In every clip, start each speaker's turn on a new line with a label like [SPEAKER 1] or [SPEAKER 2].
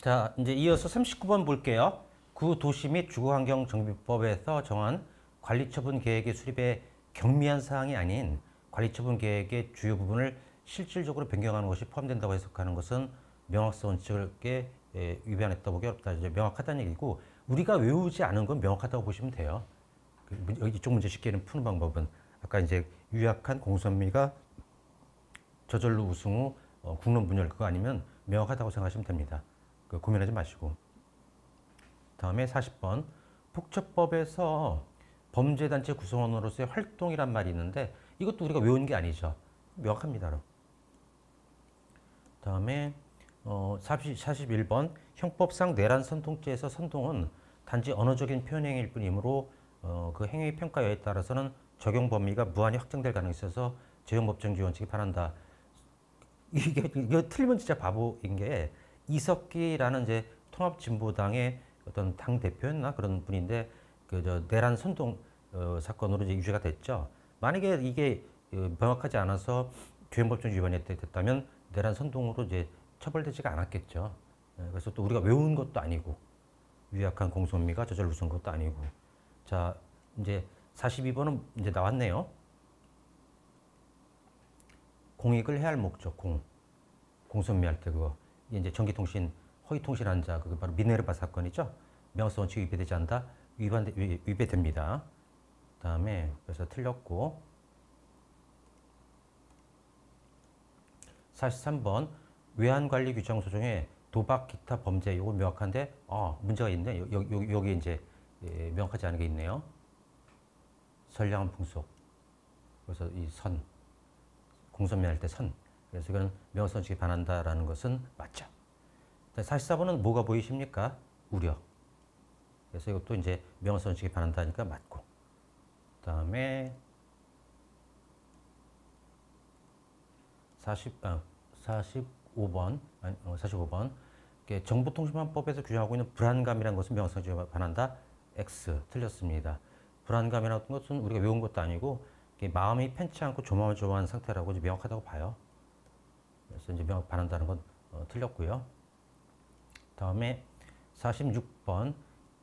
[SPEAKER 1] 자, 이제 이어서 39번 볼게요. 구도시 및 주거환경정비법에서 정한 관리처분 계획의 수립에 경미한 사항이 아닌 관리처분 계획의 주요 부분을 실질적으로 변경하는 것이 포함된다고 해석하는 것은 명확성 원칙에 위반했다고 보기 어렵다. 이제 명확하다는 얘기고, 우리가 외우지 않은 건 명확하다고 보시면 돼요. 이쪽 문제 쉽게 푸는 방법은 아까 이제 유약한 공선미가 저절로 우승 후 국론 분열, 그거 아니면 명확하다고 생각하시면 됩니다. 고민하지 마시고. 다음에 40번. 폭처법에서 범죄단체 구성원으로서의 활동이란 말이 있는데 이것도 우리가 외운 게 아니죠. 명확합니다. 다음에 41번. 형법상 내란 선동죄에서 선동은 단지 언어적인 표현 행위일 뿐이므로 그 행위 평가 여에 따라서는 적용 범위가 무한히 확장될 가능성이 있어서 재형법정지 원칙에 반한다. 이거 틀리면 진짜 바보인 게, 이석기라는 이제 통합진보당의 어떤 당 대표였나 그런 분인데 그 내란 선동 사건으로 이제 유죄가 됐죠. 만약에 이게 명확하지 않아서 죄행법정 위반이 됐다면 내란 선동으로 이제 처벌되지가 않았겠죠. 그래서 또 우리가 외운 것도 아니고 유약한 공소미가 저절로 우선 것도 아니고. 자, 이제 42번은 이제 나왔네요. 공익을 해야 할 목적, 공선미할 때 그거. 이제 전기통신 허위통신한 자, 그게 바로 미네르바 사건이죠. 명확성 원칙이 위배되지 않다. 위배됩니다. 다음에 그래서 틀렸고. 43번. 외환관리 규정 소정에 도박 기타 범죄, 이거 명확한데 문제가 있네. 여기 이제 명확하지 않은 게 있네요. 선량한 풍속. 그래서 이 선, 공선미할 때 선. 그래서 이건 명확성 원칙에 반한다라는 것은 맞죠. 44번은 뭐가 보이십니까? 우려. 그래서 이것도 이제 명확성 원칙에 반한다니까 맞고. 다음에 45번. 정보통신망법에서 규정하고 있는 불안감이라는 것은 명확성 원칙에 반한다. X. 틀렸습니다. 불안감이라는 것은 우리가 외운 것도 아니고 마음이 편치 않고 조마조마한 상태라고 이제 명확하다고 봐요. 그래서 이제 명확 반한다는 건 틀렸고요. 다음에 46번.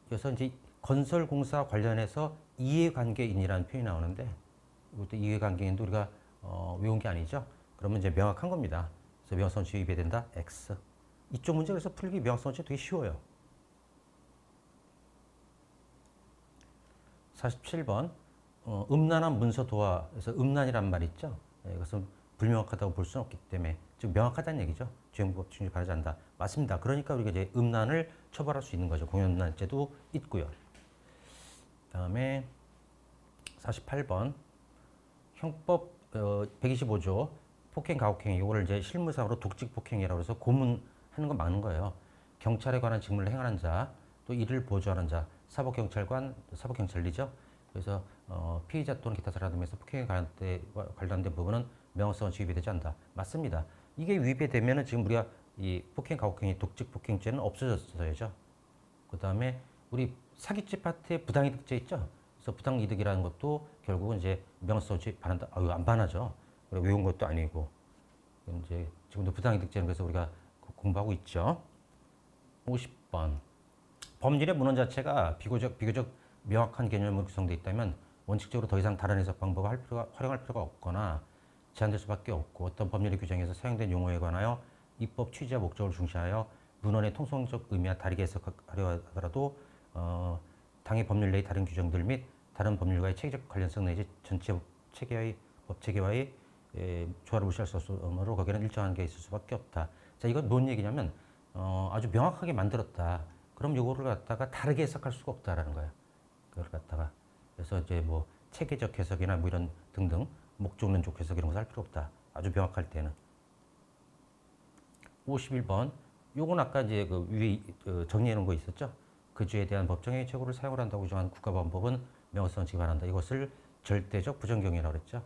[SPEAKER 1] 여기서 이제 건설공사 관련해서 이해관계인이라는 표현이 나오는데 이것도 이해관계인도 우리가 외운 게 아니죠. 그러면 이제 명확한 겁니다. 그래서 명확성 원칙이 위배된다. X. 이쪽 문제 그래서 풀기 명확성 원칙 되게 쉬워요. 47번. 음란한 문서 도화에서 음란이란 말 있죠. 이것은 불명확하다고 볼 수는 없기 때문에, 즉 명확하다는 얘기죠. 죄행법 충분히 바라지 않는다. 맞습니다. 그러니까 우리가 이제 음란을 처벌할 수 있는 거죠. 공연음란죄도 있고요. 다음에 48번. 형법 125조 폭행 가혹행위, 이거를 이제 실무상으로 독직 폭행이라고 해서 고문하는 건 맞는 거예요. 경찰에 관한 직무를 행하는 자, 또 이를 보조하는 자, 사법경찰관, 사법경찰리죠. 그래서 피의자 또는 기타 사람 등에서 폭행에 관련된 부분은 명확성 원칙이 위배되지 않는다. 맞습니다. 이게 위배되면은 지금 우리가 이 폭행 가혹행위 독직 폭행죄는 없어졌어야죠. 그 다음에 우리 사기죄 파트에 부당이득죄 있죠. 그래서 부당이득이라는 것도 결국은 이제 명확성 원칙 반한다. 안 반하죠. 외운 것도 아니고. 이제 지금도 부당이득죄는 그래서 우리가 공부하고 있죠. 50번. 법률의 문헌 자체가 비교적 명확한 개념으로 구성되어 있다면 원칙적으로 더 이상 다른 해석 방법을 활용할 필요가 없거나 제한될 수밖에 없고, 어떤 법률의 규정에서 사용된 용어에 관하여 입법 취지와 목적을 중시하여 문헌의 통상적 의미와 다르게 해석하려 하더라도 당의 법률 내의 다른 규정들 및 다른 법률과의 체계적 관련성 내지 전체 법 체계와의 조화를 무시할 수 없으므로 거기에는 일정한 게 있을 수밖에 없다. 자, 이건 뭔 얘기냐면 아주 명확하게 만들었다. 그럼 요거를 갖다가 다르게 해석할 수가 없다라는 거예요. 그걸 갖다가. 그래서 이제 뭐 체계적 해석이나 뭐 이런 등등 목적론적 해석 이런 거 할 필요 없다. 아주 명확할 때는. 51번. 요건 아까 이제 그 위에 정리해 놓은 거 있었죠. 그 주에 대한 법정의 최고를 사용을 한다고 규정한 국가보안법은 명확성 원칙에 반한다. 이것을 절대적 부정경이라고 그랬죠.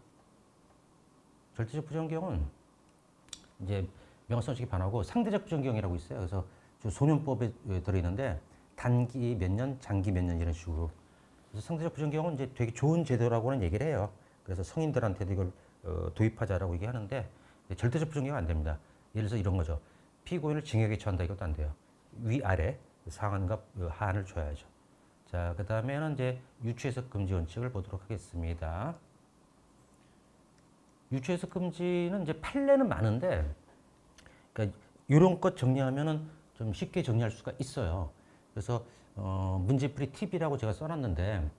[SPEAKER 1] 절대적 부정경은 이제 명확성 원칙에 반하고 상대적 부정경이라고 있어요. 그래서 소년법에 들어있는데 단기 몇 년, 장기 몇 년 이런 식으로. 그래서 상대적 부정경은 이제 되게 좋은 제도라고는 얘기를 해요. 그래서 성인들한테도 이걸 도입하자라고 얘기하는데 절대적 부정경은 안 됩니다. 예를 들어서 이런 거죠. 피고인을 징역에 처한다, 이것도 안 돼요. 위아래 상한과 하한을 줘야죠. 자, 그 다음에는 이제 유추해석 금지 원칙을 보도록 하겠습니다. 유추해석 금지는 이제 판례는 많은데, 그러니까 이런 것 정리하면은 좀 쉽게 정리할 수가 있어요. 그래서 문제풀이 팁이라고 제가 써놨는데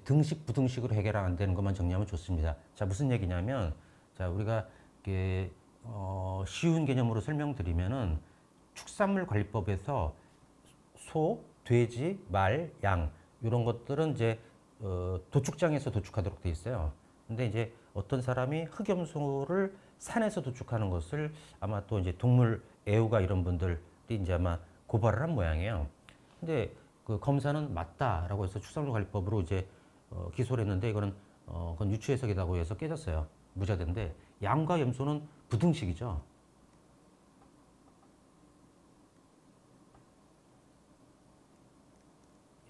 [SPEAKER 1] 등식 부등식으로 해결 안 되는 것만 정리하면 좋습니다. 자, 무슨 얘기냐면, 자, 우리가 이게 쉬운 개념으로 설명드리면은 축산물 관리법에서 소, 돼지, 말, 양 이런 것들은 이제 도축장에서 도축하도록 돼 있어요. 근데 이제 어떤 사람이 흑염소를 산에서 도축하는 것을 아마 또 이제 동물 애호가 이런 분들이 이제 아마 고발을 한 모양이에요. 근데 그 검사는 맞다라고 해서 축산물 관리법으로 이제 기소를 했는데 이거는 그건 유추해석이라고 해서 깨졌어요. 무죄인데 양과 염소는 부등식이죠.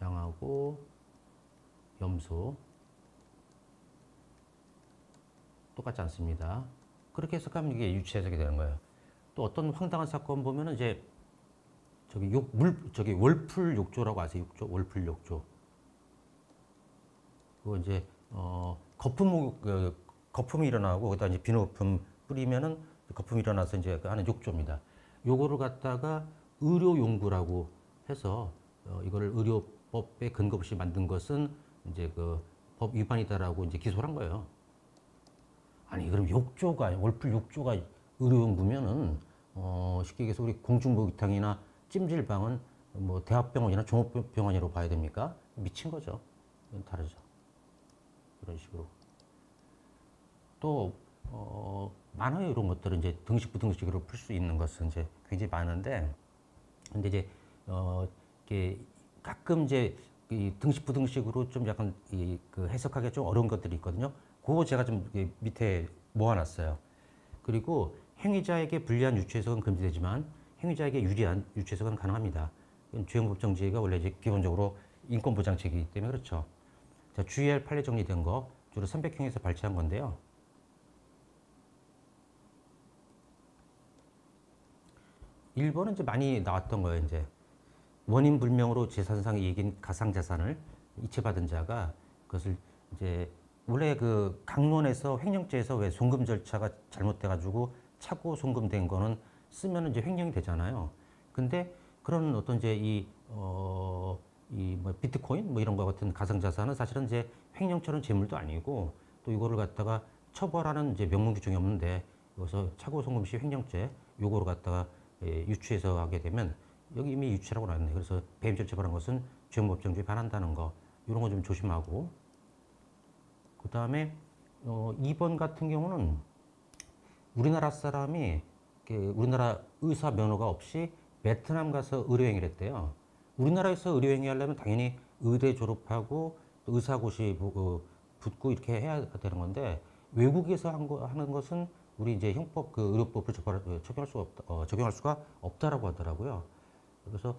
[SPEAKER 1] 양하고 염소 똑같지 않습니다. 그렇게 해석하면 이게 유추해석이 되는 거예요. 또 어떤 황당한 사건 보면은 이제 저기 월풀 욕조라고 아세요? 욕조, 월풀 욕조. 그거 이제 거품이 일어나고 거기다 이제 비누거품 뿌리면은 거품이 일어나서 이제 그 하는 욕조입니다. 요거를 갖다가 의료용구라고 해서 이거를 의료법에 근거 없이 만든 것은 이제 그 법 위반이다라고 이제 기소를 한 거예요. 아니 그럼 욕조가 월풀 욕조가 의료용구면은 쉽게 얘기해서 우리 공중목욕탕이나 찜질방은 뭐 대학병원이나 종합병원이라고 봐야 됩니까? 미친 거죠. 이건 다르죠. 이런 식으로. 또 많아요. 이런 것들은 이제 등식 부등식으로 풀 수 있는 것은 이제 굉장히 많은데, 근데 이제 이게 가끔 이제 이 등식 부등식으로 좀 약간 그 해석하기 좀 어려운 것들이 있거든요. 그거 제가 좀 밑에 모아놨어요. 그리고 행위자에게 불리한 유추해석은 금지되지만 행위자에게 유리한 유추해석은 가능합니다. 주행법 정지가 원래 이제 기본적으로 인권보장책이기 때문에 그렇죠. 자, 주의할 판례 정리된 거 주로 300형에서 발췌한 건데요. 1번은 이제 많이 나왔던 거예요. 이제 원인 불명으로 재산상의 이익인 가상자산을 이체받은 자가 그것을 이제 원래 그 강론에서 횡령죄에서 왜 송금 절차가 잘못돼가지고 차고 송금된 거는 쓰면 이제 횡령이 되잖아요. 근데 그런 어떤 이제 뭐 비트코인 뭐 이런 거 같은 가상자산은 사실은 이제 횡령처럼 재물도 아니고 또 이거를 갖다가 처벌하는 이제 명문 규정이 없는데 여기서 차고 송금 시 횡령죄 요거를 갖다가 유추해서 하게 되면 여기 이미 유추라고 나왔네. 그래서 배임죄를 처벌한 것은 주행법정주에 반한다는 거 이런 거 좀 조심하고, 그 다음에 2번 같은 경우는 우리나라 사람이 우리나라 의사 면허가 없이 베트남 가서 의료행위를 했대요. 우리나라에서 의료행위 하려면 당연히 의대 졸업하고 또 의사고시 붙고 이렇게 해야 되는 건데 외국에서 하는 것은 우리 이제 형법 그 의료법을 적용할 수가 없다라고 하더라고요. 그래서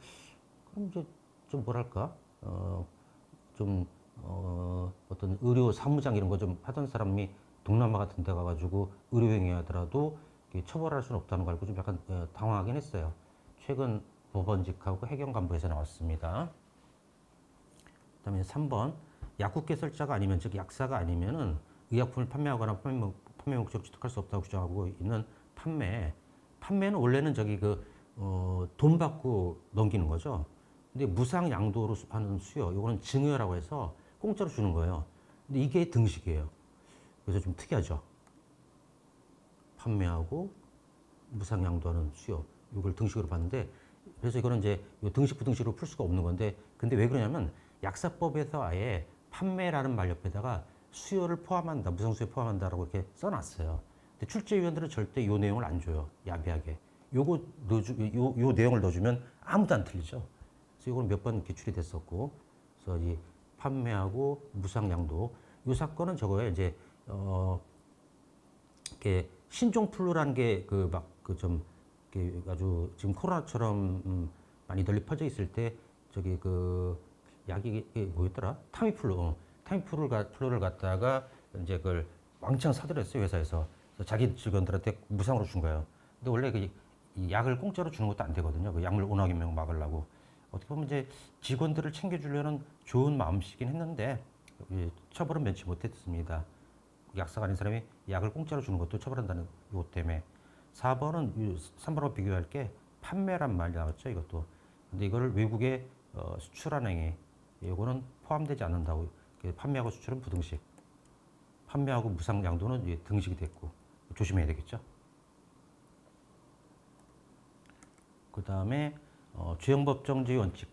[SPEAKER 1] 그럼 이제 좀 뭐랄까 어떤 의료 사무장 이런 거 좀 하던 사람이 동남아 같은 데 가가지고 의료행위 하더라도 처벌할 수는 없다는 거 알고 좀 약간 당황하긴 했어요. 최근 법원직하고 해경간부에서 나왔습니다. 그 다음에 3번 약국 개설자가 아니면 즉 약사가 아니면은 의약품을 판매하거나 판매 목적으로 취득할 수 없다고 주장하고 있는 판매는 원래는 돈 받고 넘기는 거죠. 근데 무상 양도로 하는 수요, 이거는 증여라고 해서 공짜로 주는 거예요. 근데 이게 등식이에요. 그래서 좀 특이하죠. 판매하고 무상 양도하는 수요, 이걸 등식으로 봤는데, 그래서 이거는 이제 등식 부등식으로 풀 수가 없는 건데, 근데 왜 그러냐면 약사법에서 아예 판매라는 말 옆에다가 수요를 포함한다, 무상 수요 포함한다라고 이렇게 써놨어요. 근데 출제위원들은 절대 이 내용을 안 줘요. 야비하게. 요 내용을 넣어주면 아무도 안 틀리죠. 그래서 이거는 몇 번 기출이 됐었고, 그래서 이 판매하고 무상 양도, 이 사건은 저거에 이제 이렇게 신종플루라는 게 좀 아주 지금 코로나처럼 많이 널리 퍼져 있을 때 약이 뭐였더라? 타미플루를 갖다가 이제 그걸 왕창 사들였어요, 회사에서. 그래서 자기 직원들한테 무상으로 준 거예요. 근데 원래 이 약을 공짜로 주는 것도 안 되거든요. 그 약물 오락유명 막으려고. 어떻게 보면 이제 직원들을 챙겨주려는 좋은 마음씨긴 했는데 처벌은 면치 못했습니다. 약사가 아닌 사람이 약을 공짜로 주는 것도 처벌한다는 이것 때문에. 4번은 3번하고 비교할 게 판매란 말이 나왔죠. 이것도. 근데 이거를 외국에 수출한 행위, 이거는 포함되지 않는다고. 판매하고 수출은 부등식. 판매하고 무상 양도는 등식이 됐고 조심해야 되겠죠. 그 다음에 주형법정지 원칙,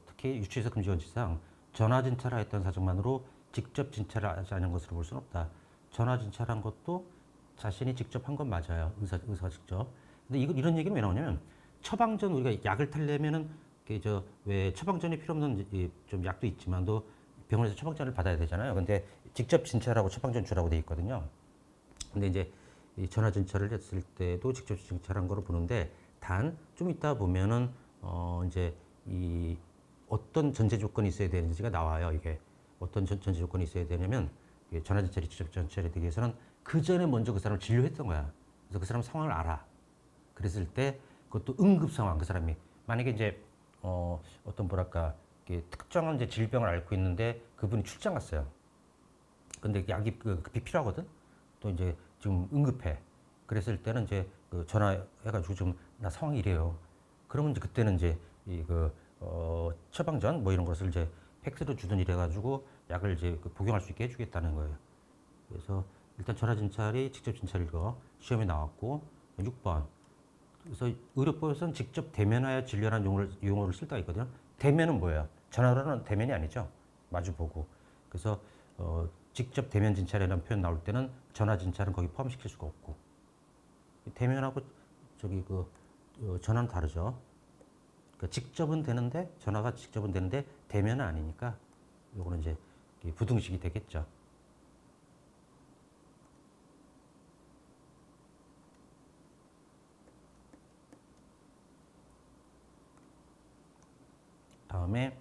[SPEAKER 1] 특히 유치해서 금지 원칙상 전화 진찰을 했던 사정만으로 직접 진찰을 하지 않은 것으로 볼 수는 없다. 전화 진찰한 것도 자신이 직접 한 건 맞아요. 의사가 직접. 근데 이런 얘기는 왜 나오냐면 처방전 우리가 약을 타려면은 왜 처방전이 필요 없는 좀 약도 있지만도 병원에서 처방전을 받아야 되잖아요. 근데 직접 진찰하고 처방전 주라고 돼 있거든요. 근데 이제 이 전화 진찰을 했을 때도 직접 진찰한 거로 보는데 단 좀 이따 보면은 이제 이 어떤 전제 조건이 있어야 되는지가 나와요. 이게 어떤 전제 조건이 있어야 되냐면 전화 진찰이 직접 진찰이 되기 위해서는 그 전에 먼저 그 사람을 진료했던 거야. 그래서 그 사람 상황을 알아. 그랬을 때 그것도 응급 상황 그 사람이 만약에 이제 어떤 뭐랄까 특정한 이제 질병을 앓고 있는데 그분이 출장 갔어요. 근데 약이 급히 필요하거든. 또 이제 지금 응급해. 그랬을 때는 이제 그 전화해가지고 좀 나 상황이 이래요. 그러면 이제 그때는 이제 처방전 뭐 이런 것을 이제 팩스로 주든 이래가지고 약을 이제 복용할 수 있게 해주겠다는 거예요. 그래서 일단 전화 진찰이 직접 진찰이고 시험에 나왔고 6번. 그래서 의료법에서는 직접 대면하여 진료라는 용어를 쓸 때가 있거든요. 대면은 뭐예요? 전화로는 대면이 아니죠. 마주 보고. 그래서 직접 대면 진찰이라는 표현 나올 때는 전화 진찰은 거기 포함시킬 수가 없고 대면하고 전화는 다르죠. 그러니까 직접은 되는데 전화가 직접은 되는데 대면은 아니니까 요거는 이제 부등식이 되겠죠. 다음에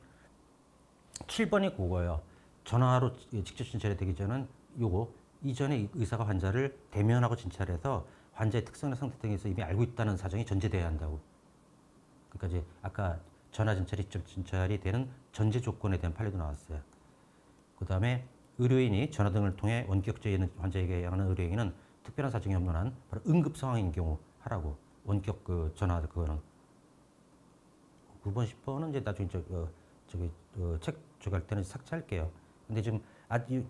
[SPEAKER 1] 7번이 그거예요. 전화로 직접 진찰이 되기 전은 요거 이전에 의사가 환자를 대면하고 진찰해서 환자의 특성이나 상태 등에서 이미 알고 있다는 사정이 전제돼야 한다고. 그러니까 이제 아까 전화 진찰이 직접 진찰이 되는 전제 조건에 대한 판례도 나왔어요. 그 다음에 의료인이 전화 등을 통해 원격제에 있는 환자에게 하는 의료행위는 특별한 사정이 없는 한 바로 응급 상황인 경우 하라고. 원격 전화 그거는 9번, 10번은 이제 나중에 책 조갈 때는 삭제할게요. 근데 지금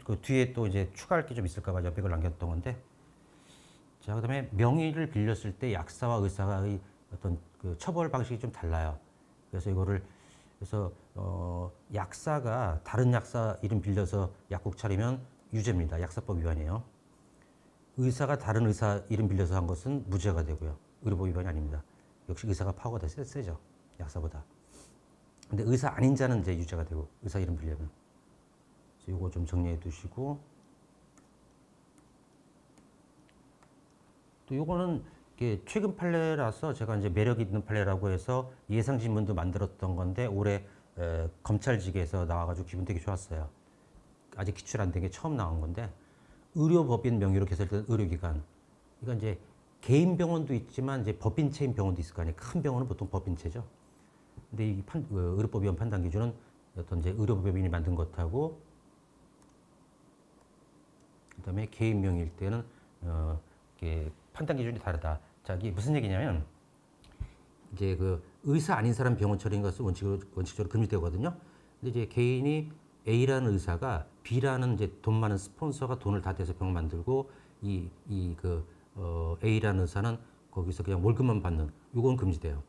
[SPEAKER 1] 그 뒤에 또 이제 추가할 게 좀 있을까봐 옆에 걸 남겼던 건데. 자, 그 다음에 명의를 빌렸을 때 약사와 의사의 어떤 그 처벌 방식이 좀 달라요. 그래서 그래서 약사가 다른 약사 이름 빌려서 약국 차리면 유죄입니다. 약사법 위반이에요. 의사가 다른 의사 이름 빌려서 한 것은 무죄가 되고요. 의료법 위반이 아닙니다. 역시 의사가 파워가 더 세죠. 약사보다. 근데 의사 아닌 자는 이제 유죄가 되고 의사 이름 빌려면. 그래서 이거 좀 정리해 두시고 또 요거는 최근 판례라서 제가 이제 매력 있는 판례라고 해서 예상 신문도 만들었던 건데 올해 검찰직에서 나와가지고 기분 되게 좋았어요. 아직 기출 안 된 게 처음 나온 건데 의료법인 명의로 개설된 의료기관. 이건 이제 개인 병원도 있지만 이제 법인체인 병원도 있을 거 아니에요. 큰 병원은 보통 법인체죠. 근데 이 의료법 위반 판단 기준은 어떤 이제 의료법인이 만든 것하고 그다음에 개인 명의일 때는 판단 기준이 다르다. 자, 이게 무슨 얘기냐면 이제 그 의사 아닌 사람 병원 처리인 것은 원칙적으로 금지되거든요. 근데 이제 개인이 A라는 의사가 B라는 이제 돈 많은 스폰서가 돈을 다 대서 병원 만들고 A라는 의사는 거기서 그냥 월급만 받는 이건 금지돼요.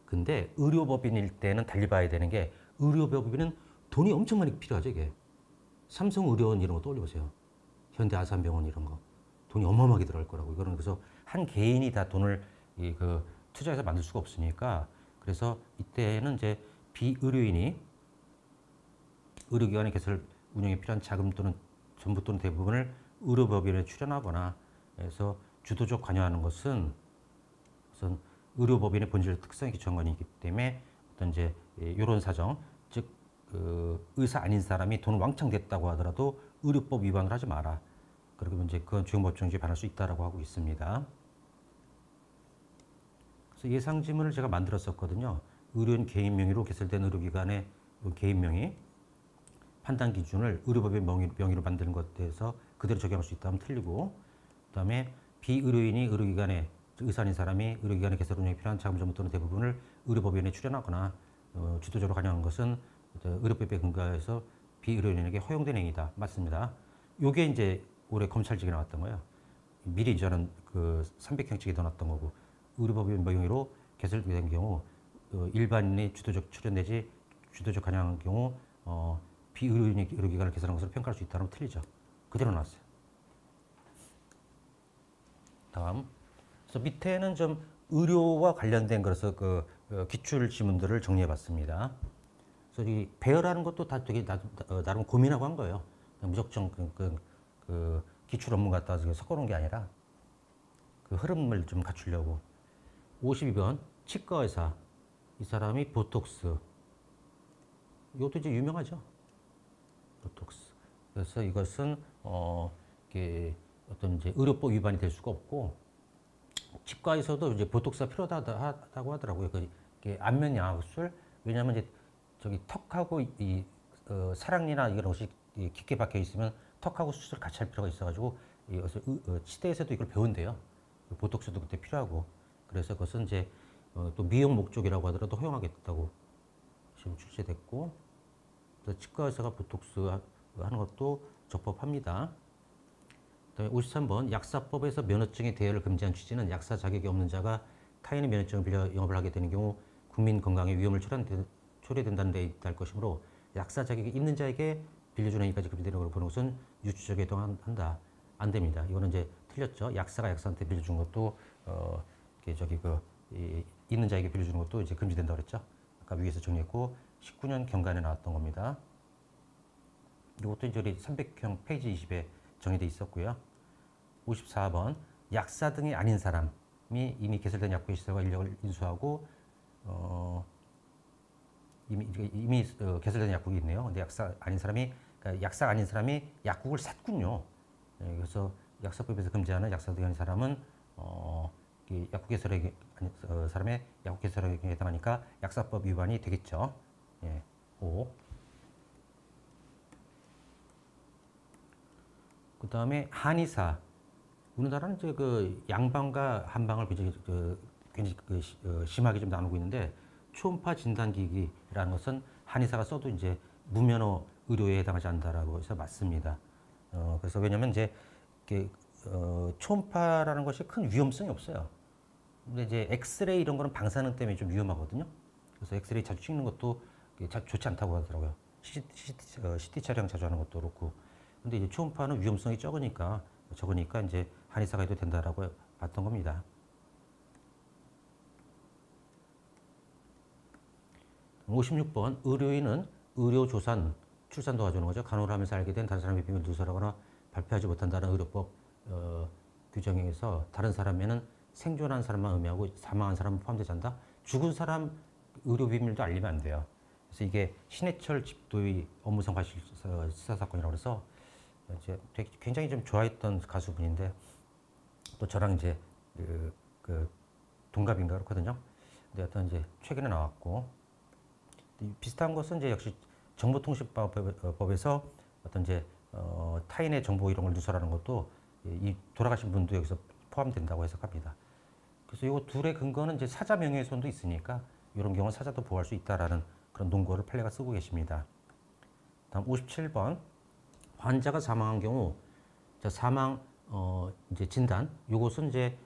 [SPEAKER 1] 근데 의료법인일 때는 달리 봐야 되는 게 의료법인은 돈이 엄청 많이 필요하죠. 이게 삼성의료원 이런 거 떠올려보세요. 현대아산병원 이런 거 돈이 어마어마하게 들어갈 거라고. 이거는 그래서 한 개인이 다 돈을 투자해서 만들 수가 없으니까 그래서 이때는 이제 비의료인이 의료기관의 개설 운영에 필요한 자금 또는 전부 또는 대부분을 의료법인에 출연하거나 해서 주도적 관여하는 것은 우선 의료법인의 본질 특성에 기초한 것이기 때문에 어떤 이제 이런 사정, 즉 의사 아닌 사람이 돈 왕창 냈다고 하더라도 의료법 위반을 하지 마라. 그리고 이제 그건 주형법정지에 반할 수 있다라고 하고 있습니다. 그래서 예상 지문을 제가 만들었었거든요. 의료인 개인 명의로 개설된 의료기관의 개인 명의 판단 기준을 의료법의 명의로 만드는 것에 대해서 그대로 적용할 수 있다면 틀리고, 그다음에 비의료인이 의료기관에 의사 아닌 사람이 의료기관의 개설 운영에 필요한 자금 전부 또는 대부분을 의료법인에 출연하거나 주도적으로 관여하는 것은 의료법에 근거해서 비의료인에게 허용된 행위다. 맞습니다. 요게 이제 올해 검찰직에 나왔던 거예요. 미리 저는 그 300형칙에 넣어놨던 거고, 의료법인 명의로 개설된 경우 일반인이 주도적 출연 내지 주도적 관여하는 경우 비의료인이 의료기관을 개설한 것으로 평가할 수 있다는 건 틀리죠. 그대로 나왔어요. 다음. 그래서 밑에는 좀 의료와 관련된 거라서 그 기출 지문들을 정리해봤습니다. 그래서 이 배열하는 것도 다 되게 나름 고민하고 한 거예요. 무작정 그 기출 업무 갖다 섞어놓은 게 아니라 그 흐름을 좀 갖추려고. 52번 치과 의사. 이 사람이 보톡스. 이것도 이제 유명하죠. 보톡스. 그래서 이것은 이게 어떤 이제 의료법 위반이 될 수가 없고, 치과에서도 이제 보톡스가 필요하다고 하더라고요. 그 안면 양악술. 왜냐하면 이제 저기 턱하고 사랑니나 이런 것이 깊게 박혀 있으면 턱하고 수술 같이 할 필요가 있어가지고 치대에서도 이걸 배운대요. 보톡스도 그때 필요하고. 그래서 그것은 이제 또 미용 목적이라고 하더라도 허용하겠다고 지금 출시됐고, 치과 의사가 보톡스 하는 것도 적법합니다. 그다음에 53번 약사법에서 면허증의 대여를 금지한 취지는 약사 자격이 없는 자가 타인의 면허증을 빌려 영업을 하게 되는 경우 국민 건강에 위험을 초래된다는 데 있다할 것이므로 약사 자격이 있는 자에게 빌려주는 행위까지 금지되는 걸로 보는 것은 유추적에 해당한다. 안 됩니다. 이거는 이제 틀렸죠. 약사가 약사한테 빌려준 것도 있는 자에게 빌려주는 것도 이제 금지된다고 그랬죠. 아까 위에서 정리했고 19년 경관에 나왔던 겁니다. 이것도 이제 우리 300형 페이지 20에 정의돼 있었고요. 54번 약사 등이 아닌 사람이 이미 개설된 약국의 시설과 인력을 인수하고 이미 개설된 약국이 있네요. 근데 그러니까 약사가 아닌 사람이 약국을 샀군요. 그래서 약사법에서 금지하는 약사 등이 아닌 사람은 약국 개설에 사람의 약국 개설에 해당하니까 약사법 위반이 되겠죠. 예, 5. 그 다음에 한의사. 우리나라는 이제 그 양방과 한방을 굉장히 심하게 좀 나누고 있는데, 초음파 진단기기라는 것은 한의사가 써도 이제 무면허 의료에 해당하지 않는다라고 해서 맞습니다. 그래서 왜냐면 이제 초음파라는 것이 큰 위험성이 없어요. 근데 이제 엑스레이 이런 거는 방사능 때문에 좀 위험하거든요. 그래서 엑스레이 자주 찍는 것도 좋지 않다고 하더라고요. CT 촬영 자주 하는 것도 그렇고. 근데 이제 초음파는 위험성이 적으니까 이제 한의사가 해도 된다라고 봤던 겁니다. 56번 의료인은 의료조산, 출산 도와주는 거죠. 간호를 하면서 알게 된 다른 사람의 비밀을 누설하거나 발표하지 못한다는 의료법 규정에서 다른 사람에는 생존한 사람만 의미하고 사망한 사람은 포함되지 않는다. 죽은 사람 의료 비밀도 알리면 안 돼요. 그래서 이게 신해철 집도의 업무상 과실 수사 사건이라고 해서 이제 굉장히 좀 좋아했던 가수분인데, 또 저랑 이제 그 동갑인가 그렇거든요. 근데 어떤 이제 최근에 나왔고, 비슷한 것은 이제 역시 정보통신법에서 어떤 이제 타인의 정보 이런 걸 누설하는 것도 이 돌아가신 분도 여기서 포함된다고 해석합니다. 그래서 이 둘의 근거는 이제 사자 명예훼손도 있으니까 이런 경우 사자도 보호할 수 있다라는 그런 논거를 판례가 쓰고 계십니다. 다음 57번 환자가 사망한 경우 사망 이제 진단 요것은 이제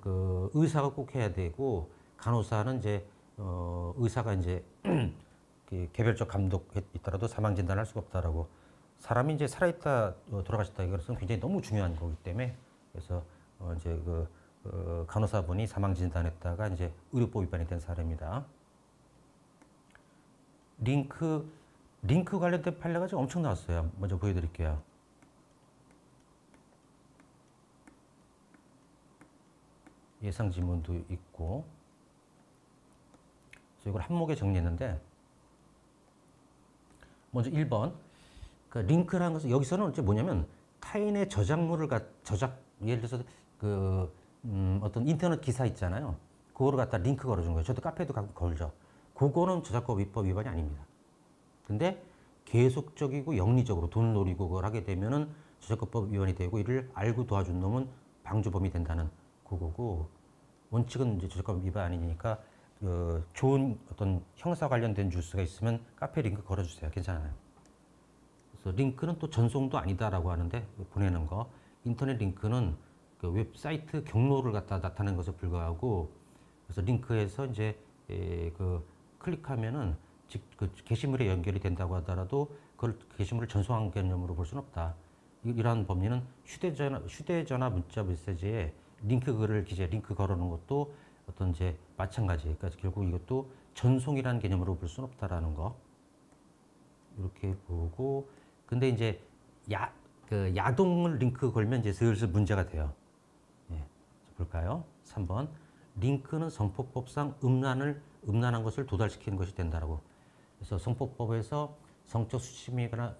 [SPEAKER 1] 그 의사가 꼭 해야 되고, 간호사는 이제 의사가 이제 개별적 감독에 있더라도 사망 진단을 할 수가 없다라고. 사람이 이제 살아있다 돌아가셨다 이것은 굉장히 너무 중요한 거기 때문에, 그래서 이제 간호사분이 사망 진단했다가 이제 의료법 위반이 된 사례입니다. 링크 관련된 판례가 지금 엄청 나왔어요. 먼저 보여드릴게요. 예상 지문도 있고. 그래서 이걸 한목에 정리했는데, 먼저 1번. 그러니까 링크라는 것은 여기서는 이제 뭐냐면 타인의 저작물을 예를 들어서 어떤 인터넷 기사 있잖아요. 그거를 갖다 링크 걸어준 거예요. 저도 카페에도 가끔 걸죠. 그거는 저작권 위법 위반이 아닙니다. 근데 계속적이고 영리적으로 돈 노리고 그걸 하게 되면은 저작권법 위반이 되고 이를 알고 도와준 놈은 방조범이 된다는 그거고, 원칙은 이제 저작권 위반 아니니까 좋은 어떤 형사 관련된 뉴스가 있으면 카페 링크 걸어주세요. 괜찮아요. 그래서 링크는 또 전송도 아니다라고 하는데, 보내는 거 인터넷 링크는 그 웹사이트 경로를 갖다 나타내는 것에 불과하고, 그래서 링크에서 이제 그 클릭하면은 그 게시물에 연결이 된다고 하더라도 그걸 게시물을 전송한 개념으로 볼 수는 없다. 이러한 법리는 휴대전화 문자 메시지에 링크 글을 링크 걸어놓은 것도 어떤 이제 마찬가지. 그러니까 결국 이것도 전송이라는 개념으로 볼 수는 없다라는 거. 이렇게 보고, 근데 이제 그 야동을 링크 걸면 이제 슬슬 문제가 돼요. 예, 볼까요? 3번. 링크는 성폭법상 음란한 것을 도달시키는 것이 된다라고. 그래서 성폭법에서 성적 수치미거나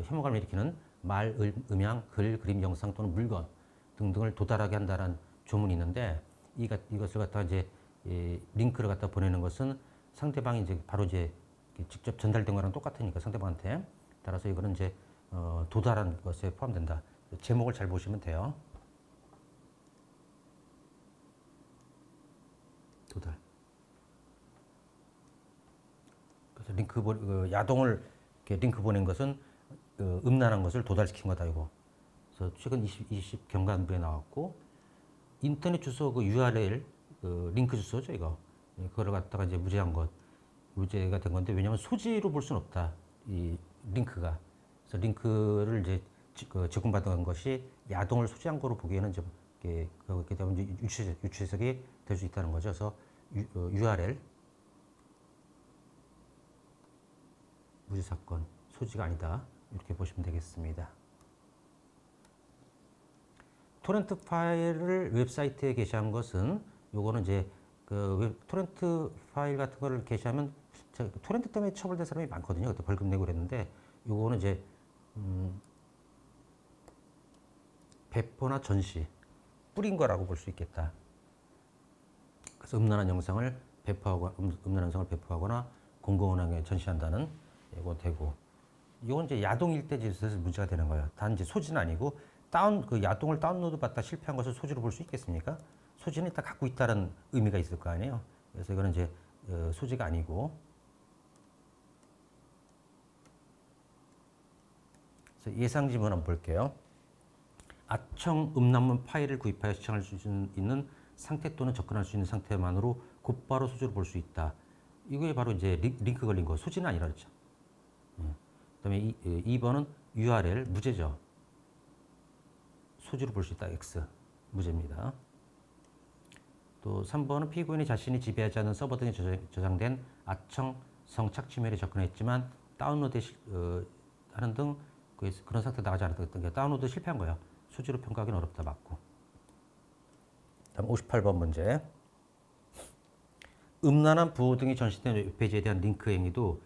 [SPEAKER 1] 혐오감을 일으키는 말, 음향, 글, 그림, 영상 또는 물건 등등을 도달하게 한다는 조문이 있는데, 이것을 갖다 이제 링크를 갖다 보내는 것은 상대방이 이제 바로 이제 직접 전달된 거랑 똑같으니까 상대방한테. 따라서 이거는 이제 도달한 것에 포함된다. 제목을 잘 보시면 돼요. 도달. 그래서 야동을 이렇게 링크 보낸 것은 음란한 것을 도달시킨 거다 이거. 그래서 최근 20 경관부에 나왔고, 인터넷 주소 그 URL 링크 주소죠 이거. 그거를 갖다가 이제 무죄가 된 건데, 왜냐하면 소지로 볼 수는 없다 이 링크가. 그래서 링크를 이제 제공받은 것이 야동을 소지한 거로 보기에는 좀 그렇게 되면 이제 유추해석이 될 수 있다는 거죠. 그래서 URL 무죄 사건 소지가 아니다 이렇게 보시면 되겠습니다. 토렌트 파일을 웹사이트에 게시한 것은, 요거는 이제 토렌트 파일 같은 거를 게시하면 토렌트 때문에 처벌된 사람이 많거든요. 그때 벌금 내고 그랬는데, 요거는 이제 배포나 전시 뿌린 거라고 볼 수 있겠다. 그래서 음란한 영상을 배포하거나 공공운항에 전시한다는 이거 되고, 이건 이제 야동일 때 슬슬 문제가 되는 거예요. 단지 소지는 아니고 그 야동을 다운로드 받다 실패한 것을 소지로 볼 수 있겠습니까? 소지는 일단 갖고 있다는 의미가 있을 거 아니에요. 그래서 이거는 이제 소지가 아니고. 그래서 예상 지문 한번 볼게요. 아청 음란물 파일을 구입하여 시청할 수 있는 상태 또는 접근할 수 있는 상태만으로 곧바로 소지로 볼 수 있다. 이게 바로 이제 링크 걸린 거, 소지는 아니라 그랬죠. 그다음에 2번은 URL 무죄죠. 소지로 볼 수 있다. X 무죄입니다. 또 3번은 피고인이 자신이 지배하지 않는 서버 등에 저장된 아청 성착취물에 접근했지만 다운로드 하는 등 그런 상태 나가지 않았던 게 다운로드 실패한 거예요. 소지로 평가하기는 어렵다. 맞고. 다음 58번 문제. 음란한 부호 등이 전시된 웹페이지에 대한 링크 행위도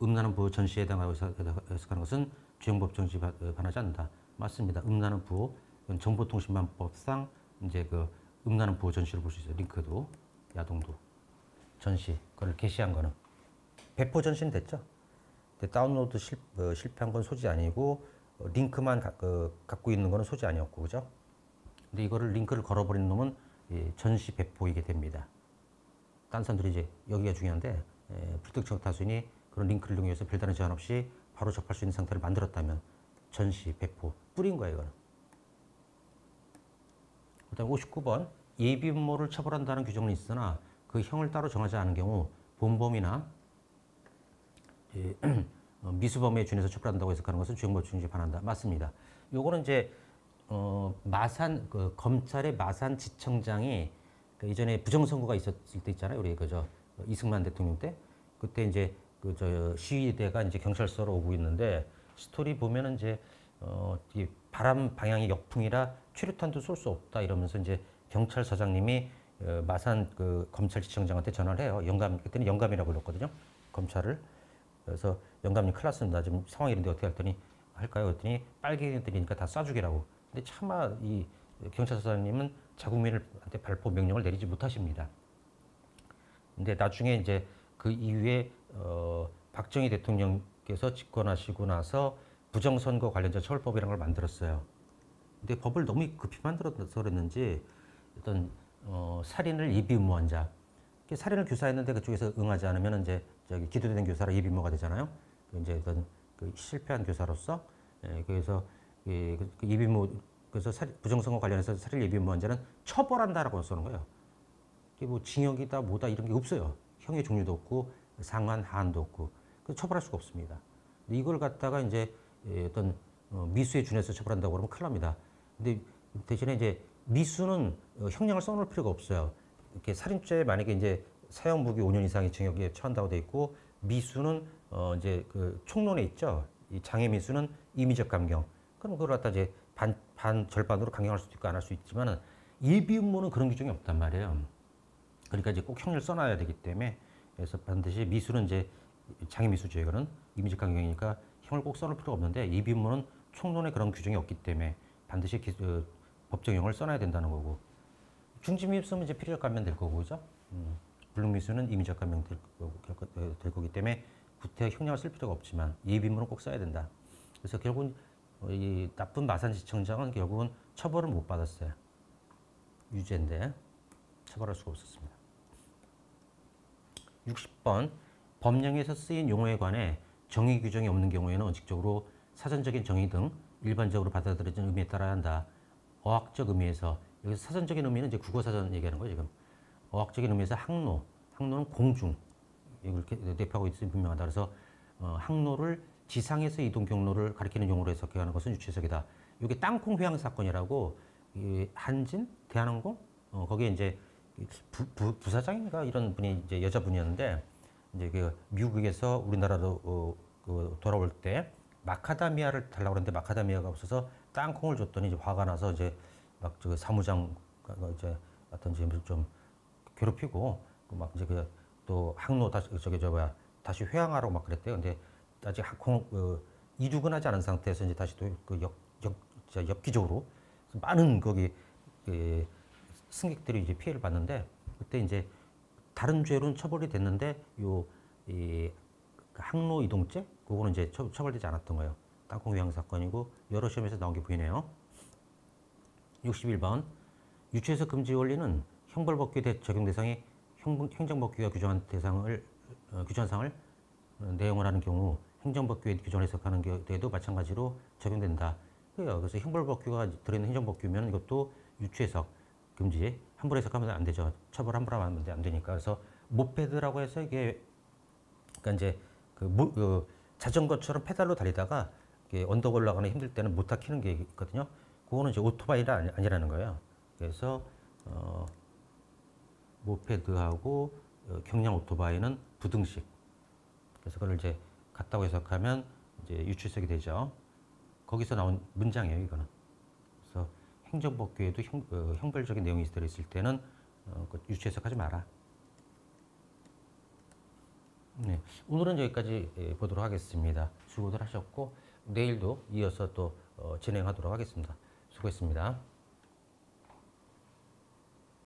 [SPEAKER 1] 음란한 부호 전시에 해당하고 해석하는 것은 주행법 정지 반하지 않는다. 맞습니다. 음란한 부호, 정보통신망법상 이제 음란한 부호 전시를 볼 수 있어요. 링크도, 야동도, 전시, 그걸 게시한 거는 배포 전시는 됐죠. 근데 다운로드 실패한 건 소지 아니고 링크만 갖고 있는 거는 소지 아니었고, 그죠? 근데 이거를 링크를 걸어버리는 놈은 전시 배포이게 됩니다. 딴 사람들이 이제 여기가 중요한데, 불특정 다수인이 그런 링크를 이용해서 별다른 제한 없이 바로 접할 수 있는 상태를 만들었다면 전시, 배포, 뿌린 거예요, 이거는. 그다음 59번. 예비 음모를 처벌한다는 규정은 있으나 그 형을 따로 정하지 않은 경우 본범이나 미수범에 준해서 처벌한다고 해석하는 것은 주행법 중지 반한다. 맞습니다. 요거는 이제 마산 검찰의 마산지청장이 이전에 부정선거가 있었을 때 있잖아요. 우리 이승만 대통령 때 그때 이제 시위대가 이제 경찰서로 오고 있는데, 스토리 보면은 이제 이 바람 방향이 역풍이라 최루탄도 쏠 수 없다 이러면서 이제 경찰서장님이 마산 검찰지청장한테 전화를 해요. 그때는 영감이라고 불렀거든요. 검찰을. 그래서 영감님 큰일 났습니다. 지금 상황이 이런데 어떻게 할까요? 그랬더니 빨갱이들이니까 다 쏴주기라고. 근데 차마 이 경찰서장님은 자국민한테 발포 명령을 내리지 못하십니다. 근데 나중에 이제 그 이후에 박정희 대통령께서 집권하시고 나서 부정선거 관련자 처벌법이라는 걸 만들었어요. 근데 법을 너무 급히 만들어서 그랬는지 어떤 살인을 예비 의무한 자, 살인을 교사했는데 그쪽에서 응하지 않으면 이제 저기 기소된 교사로 예비 의무가 되잖아요. 이제 어떤 그 실패한 교사로서 그래서 그 예비 의무 그래서 부정선거 관련해서 살인 예비 의무한 자는 처벌한다라고 쓰는 거예요. 이게 뭐 징역이다 뭐다 이런 게 없어요. 형의 종류도 없고 상한 하한도 없고 그 처벌할 수가 없습니다. 이걸 갖다가 이제 어떤 미수에 준해서 처벌한다고 그러면 큰일 납니다. 근데 대신에 이제 미수는 형량을 써놓을 필요가 없어요. 이렇게 살인죄 만약에 이제 사형 무기 5년 이상의 징역에 처한다고 돼 있고 미수는 이제 그 총론에 있죠. 이 장애 미수는 임의적 감경. 그럼 그걸 갖다 이제 반 절반으로 강경할 수도 있고 안 할 수 있지만은 예비 음모는 그런 규정이 없단 말이에요. 그러니까 이제 꼭 형량을 써놔야 되기 때문에 그래서 반드시 미수는 이제 장애 미수죠. 이거는 임의적 감경이니까 형을 꼭 써놓을 필요가 없는데 예비 음모는 총론에 그런 규정이 없기 때문에 반드시 법정형을 써놔야 된다는 거고 중지미수는 이제 필요적 감면 될 거고 그죠? 불능미수는 임의적 감면 될 거기 때문에 구태 형량을 쓸 필요가 없지만 예비문은 꼭 써야 된다. 그래서 결국은 이 나쁜 마산지청장은 결국은 처벌을 못 받았어요. 유죄인데 처벌할 수가 없었습니다. 60번 법령에서 쓰인 용어에 관해 정의 규정이 없는 경우에는 원칙적으로 사전적인 정의 등 일반적으로 받아들여진 의미에 따라야 한다. 어학적 의미에서 여기서 사전적인 의미는 이제 국어사전 얘기하는 거예요 지금. 어학적인 의미에서 항로는 공중 이렇게 대표하고 있으면 분명하다. 그래서 항로를 지상에서 이동 경로를 가리키는 용어로 해석하는 것은 유추해석이다. 이게 땅콩 회항 사건이라고 한진 대한항공 거기에 이제 부사장인가 이런 분이 이제 여자분이었는데 이제 그 미국에서 우리나라로 돌아올 때 마카다미아를 달라고 그랬는데 마카다미아가 없어서 땅콩을 줬더니 이제 화가 나서 이제 막 저 사무장 이제 어떤 점을 좀 괴롭히고 막 이제 그 또 항로 다시 저기 저 뭐야 다시 회항하라고 막 그랬대요. 근데 아직 항공 이륙은 하지 않은 상태에서 이제 다시 또 그 엽기적으로 많은 거기 승객들이 이제 피해를 봤는데 그때 이제 다른 죄로는 처벌이 됐는데 이 항로 이동죄 그거는 이제 처벌되지 않았던 거예요. 땅콩 회항 사건이고 여러 시험에서 나온 게 보이네요. 61번 유추해석 금지 원리는 형벌법규 적용 대상이 행정법규가 규정한 규정한 사항을 내용을 하는 경우 행정법규에 규정을 해석하는 경우에도 마찬가지로 적용된다. 그래서 형벌법규가 들어있는 행정법규면 이것도 유추해석 금지 함부로 해석하면 안 되죠. 처벌 함부로 하면 안 되니까. 그래서 모페드라고 해서 이게 그러니까 이제 자전거처럼 페달로 달리다가 언덕 올라가는 힘들 때는 못 타키는 게 있거든요. 그거는 이제 오토바이가 아니라는 거예요. 그래서 모페드하고 경량 오토바이는 부등식. 그래서 그걸 이제 같다고 해석하면 이제 유추해석이 되죠. 거기서 나온 문장이에요, 이거는. 그래서 행정법규에도 형벌적인 내용이 들어있을 때는 유추해석하지 마라. 네, 오늘은 여기까지 보도록 하겠습니다. 수고들 하셨고 내일도 이어서 또 진행하도록 하겠습니다. 수고했습니다.